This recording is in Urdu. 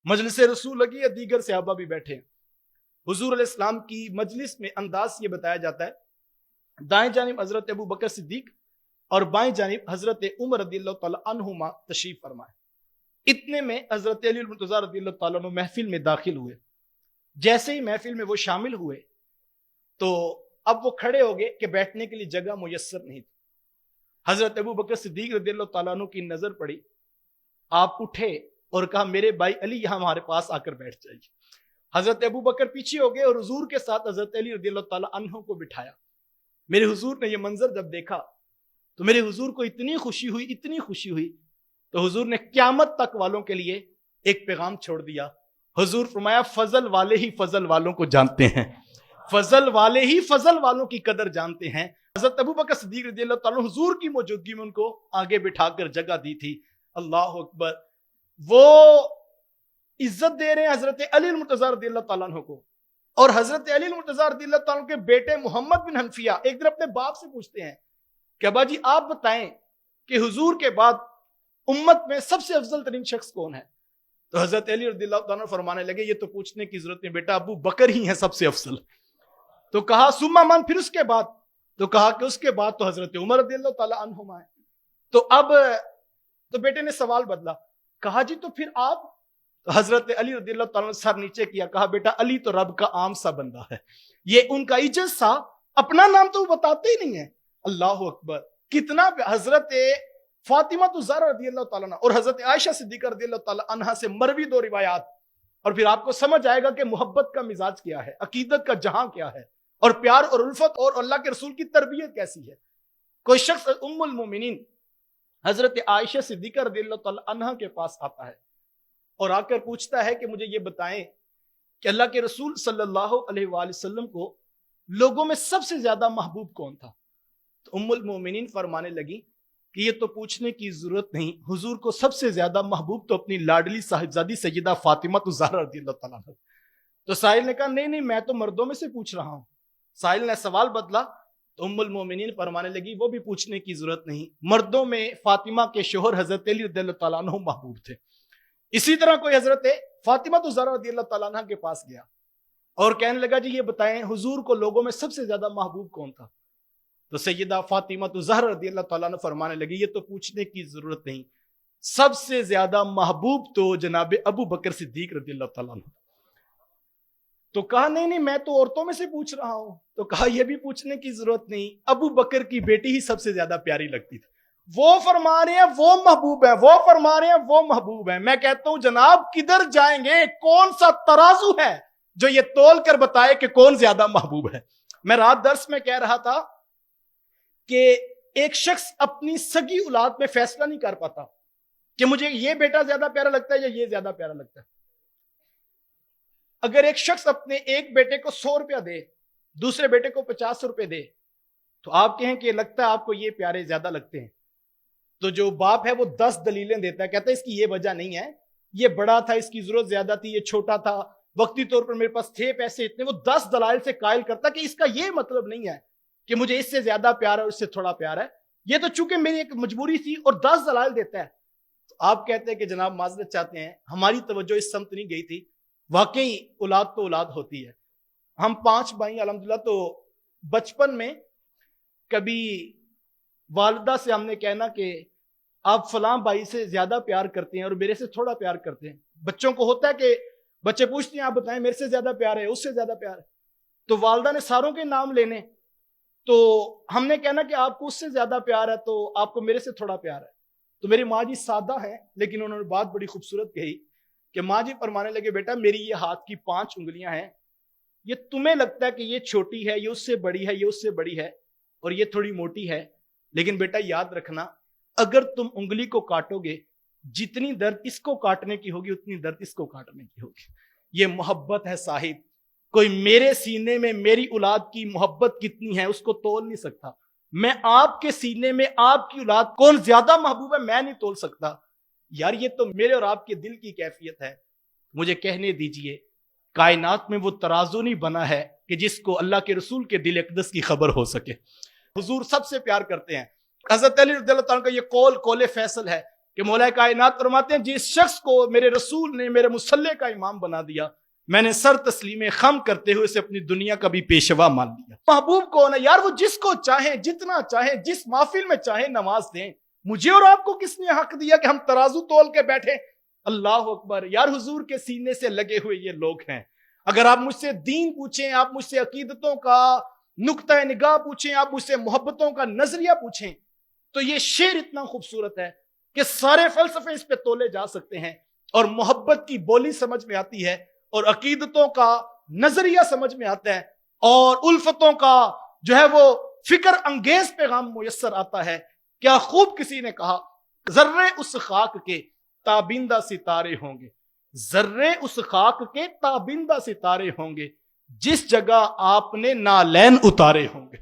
مجلس رسول لگی ہے، دیگر صحابہ بھی بیٹھے ہیں. حضور علیہ السلام کی مجلس میں انداز یہ بتایا جاتا ہے، دائیں جانب حضرت ابو بکر صدیق اور بائیں جانب حضرت عمر رضی اللہ تعالی عنہما تشریف فرمائے. اتنے میں حضرت علی المرتضیٰ رضی اللہ تعالیٰ عنہ محفل میں داخل ہوئے. جیسے ہی محفل میں وہ شامل ہوئے تو اب وہ کھڑے ہو گئے کہ بیٹھنے کے لیے جگہ میسر نہیں تھی. حضرت ابو بکر صدیق رضی اللہ تعالیٰ عنہ کی نظر پڑی، آپ اٹھے اور کہا میرے بھائی علی یہاں ہمارے پاس آ کر بیٹھ جائیے. حضرت ابو بکر پیچھے ہو گئے اور حضور کے ساتھ حضرت علی رضی اللہ تعالیٰ عنہ کو بٹھایا. میرے حضور نے یہ منظر جب دیکھا تو میرے حضور کو اتنی خوشی ہوئی تو حضور نے قیامت تک والوں کے لیے ایک پیغام چھوڑ دیا. حضور فرمایا فضل والے ہی فضل والوں کو جانتے ہیں، فضل والے ہی فضل والوں کی قدر جانتے ہیں. حضرت ابو بکر صدیق رضی اللہ تعالیٰ حضور کی موجودگی میں ان کو آگے بٹھا کر جگہ دی تھی. اللہ اکبر. وہ عزت دے رہے ہیں حضرت علی المرتضیٰ رضی اللہ تعالیٰ عنہ کو، اور حضرت علی المرتضیٰ رضی اللہ تعالیٰ عنہ کے بیٹے محمد بن حنفیہ ایک دن اپنے باپ سے پوچھتے ہیں کہ ابا جی آپ بتائیں کہ حضور کے بعد امت میں سب سے افضل ترین شخص کون ہے؟ تو حضرت علی رضی اللہ تعالیٰ عنہ فرمانے لگے یہ تو پوچھنے کی ضرورت نہیں بیٹا، ابو بکر ہی ہیں سب سے افضل. تو کہا ثم من، پھر اس کے بعد؟ تو کہا کہ اس کے بعد تو حضرت عمر رضی اللہ تعالیٰ عنہما ہے. تو اب تو بیٹے نے سوال بدلا، کہا جی تو پھر آپ؟ تو حضرت علی رضی اللہ تعالیٰ نے سر نیچے کیا، کہا بیٹا علی تو رب کا عام سا بندہ ہے، یہ ان کا عجز سا، اپنا نام تو وہ بتاتے ہی نہیں ہے. اللہ اکبر. کتنا حضرت فاطمہ الزہرا رضی اللہ تعالیٰ عنہ اور حضرت عائشہ صدیقہ رضی اللہ تعالیٰ عنہ سے مروی دو روایات، اور پھر آپ کو سمجھ آئے گا کہ محبت کا مزاج کیا ہے، عقیدت کا جہاں کیا ہے، اور پیار اور الفت اور اللہ کے رسول کی تربیت کیسی ہے. کوئی شخص ام المومنین حضرت عائشہ صدیقہ رضی اللہ تعالیٰ عنہ کے پاس آتا ہے اور آ کر پوچھتا ہے کہ مجھے یہ بتائیں کہ اللہ کے رسول صلی اللہ علیہ وآلہ وسلم کو لوگوں میں سب سے زیادہ محبوب کون تھا؟ تو ام المومنین فرمانے لگی کہ یہ تو پوچھنے کی ضرورت نہیں، حضور کو سب سے زیادہ محبوب تو اپنی لاڈلی صاحبزادی سیدہ فاطمہ الزہرا رضی اللہ تعالیٰ عنہ. تو سائل نے کہا نہیں میں تو مردوں میں سے پوچھ رہا ہوں. سائل نے سوال بدلا تو ام المومنین فرمانے لگی وہ بھی پوچھنے کی ضرورت نہیں، مردوں میں فاطمہ کے شوہر حضرت علی رضی اللہ تعالیٰ عنہ محبوب تھے. اسی طرح کوئی حضرت فاطمہ الزہرا رضی اللہ تعالیٰ عنہ کے پاس گیا اور کہنے لگا جی یہ بتائیں حضور کو لوگوں میں سب سے زیادہ محبوب کون تھا؟ تو سیدہ فاطمہ الزہرا رضی اللہ تعالیٰ عنہ فرمانے لگی یہ تو پوچھنے کی ضرورت نہیں، سب سے زیادہ محبوب تو جناب ابو بکر صدیق رضی اللہ تعالیٰ عنہ. تو کہا نہیں میں تو عورتوں میں سے پوچھ رہا ہوں. تو کہا یہ بھی پوچھنے کی ضرورت نہیں، ابو بکر کی بیٹی ہی سب سے زیادہ پیاری لگتی تھی. وہ فرما رہے ہیں وہ محبوب ہے، وہ فرما رہے ہیں وہ محبوب ہے. میں کہتا ہوں جناب کدھر جائیں گے؟ کون سا ترازو ہے جو یہ تول کر بتائے کہ کون زیادہ محبوب ہے؟ میں رات درس میں کہہ رہا تھا کہ ایک شخص اپنی سگی اولاد میں فیصلہ نہیں کر پاتا کہ مجھے یہ بیٹا زیادہ پیارا لگتا ہے یا یہ زیادہ پیارا لگتا ہے. اگر ایک شخص اپنے ایک بیٹے کو 100 روپیہ دے، دوسرے بیٹے کو 50 روپے دے، تو آپ کہیں کہ لگتا ہے آپ کو یہ پیارے زیادہ لگتے ہیں، تو جو باپ ہے وہ 10 دلیلیں دیتا ہے، کہتا ہے اس کی یہ وجہ نہیں ہے، یہ بڑا تھا، اس کی ضرورت زیادہ تھی، یہ چھوٹا تھا، وقتی طور پر میرے پاس تھے پیسے اتنے. وہ 10 دلائل سے قائل کرتا کہ اس کا یہ مطلب نہیں ہے کہ مجھے اس سے زیادہ پیار ہے اور اس سے تھوڑا پیار ہے، یہ تو چونکہ میری ایک مجبوری تھی، اور 10 دلائل دیتا ہے. تو آپ کہتے ہیں کہ جناب معذرت چاہتے ہیں، ہماری توجہ اس سمت نہیں گئی تھی. واقعی اولاد تو اولاد ہوتی ہے. ہم 5 بھائی الحمدللہ، تو بچپن میں کبھی والدہ سے ہم نے کہنا کہ آپ فلاں بھائی سے زیادہ پیار کرتے ہیں اور میرے سے تھوڑا پیار کرتے ہیں. بچوں کو ہوتا ہے کہ بچے پوچھتے ہیں آپ بتائیں میرے سے زیادہ پیار ہے اس سے زیادہ پیار ہے، تو والدہ نے ساروں کے نام لینے، تو ہم نے کہنا کہ آپ کو اس سے زیادہ پیار ہے تو آپ کو میرے سے تھوڑا پیار ہے. تو میری ماں جی سادہ ہیں لیکن انہوں نے بات بڑی خوبصورت کہی کہ ماں جی فرمانے لگے بیٹا میری یہ ہاتھ کی 5 انگلیاں ہیں، یہ تمہیں لگتا ہے کہ یہ چھوٹی ہے، یہ اس سے بڑی ہے، یہ اس سے بڑی ہے، اور یہ تھوڑی موٹی ہے، لیکن بیٹا یاد رکھنا اگر تم انگلی کو کاٹو گے جتنی درد اس کو کاٹنے کی ہوگی اتنی درد اس کو کاٹنے کی ہوگی. یہ محبت ہے صاحب. کوئی میرے سینے میں میری اولاد کی محبت کتنی ہے اس کو تول نہیں سکتا. میں آپ کے سینے میں آپ کی اولاد کون زیادہ محبوب ہے میں نہیں تول سکتا. یار یہ تو میرے اور آپ کے دل کی کیفیت ہے. مجھے کہنے دیجئے کائنات میں وہ ترازو نہیں بنا ہے کہ جس کو اللہ کے رسول کے دل اقدس کی خبر ہو سکے. حضور سب سے پیار کرتے ہیں. حضرت علی رضی اللہ تعالیٰ کا یہ قول فیصل ہے کہ مولا کائنات فرماتے ہیں جس شخص کو میرے رسول نے میرے مصلی کا امام بنا دیا، میں نے سر تسلیم خم کرتے ہوئے اسے اپنی دنیا کا بھی پیشوا مان لیا۔ محبوب کون ہے یار؟ وہ جس کو چاہیں، جتنا چاہیں، جس محفل میں چاہیں نواز دیں۔ مجھے اور آپ کو کس نے حق دیا کہ ہم ترازو تول کے بیٹھیں؟ اللہ اکبر یار، حضور کے سینے سے لگے ہوئے یہ لوگ ہیں۔ اگر آپ مجھ سے دین پوچھیں، آپ مجھ سے عقیدتوں کا نقطہ نگاہ پوچھیں، آپ مجھ سے محبتوں کا نظریہ پوچھیں، تو یہ شعر اتنا خوبصورت ہے کہ سارے فلسفے اس پہ تولے جا سکتے ہیں، اور محبت کی بولی سمجھ میں آتی ہے، اور عقیدتوں کا نظریہ سمجھ میں آتا ہے، اور الفتوں کا جو ہے وہ فکر انگیز پیغام میسر آتا ہے۔ کیا خوب کسی نے کہا، ذرے اس خاک کے تابندہ ستارے ہوں گے، ذرے اس خاک کے تابندہ ستارے ہوں گے، جس جگہ آپ نے نالین اتارے ہوں گے۔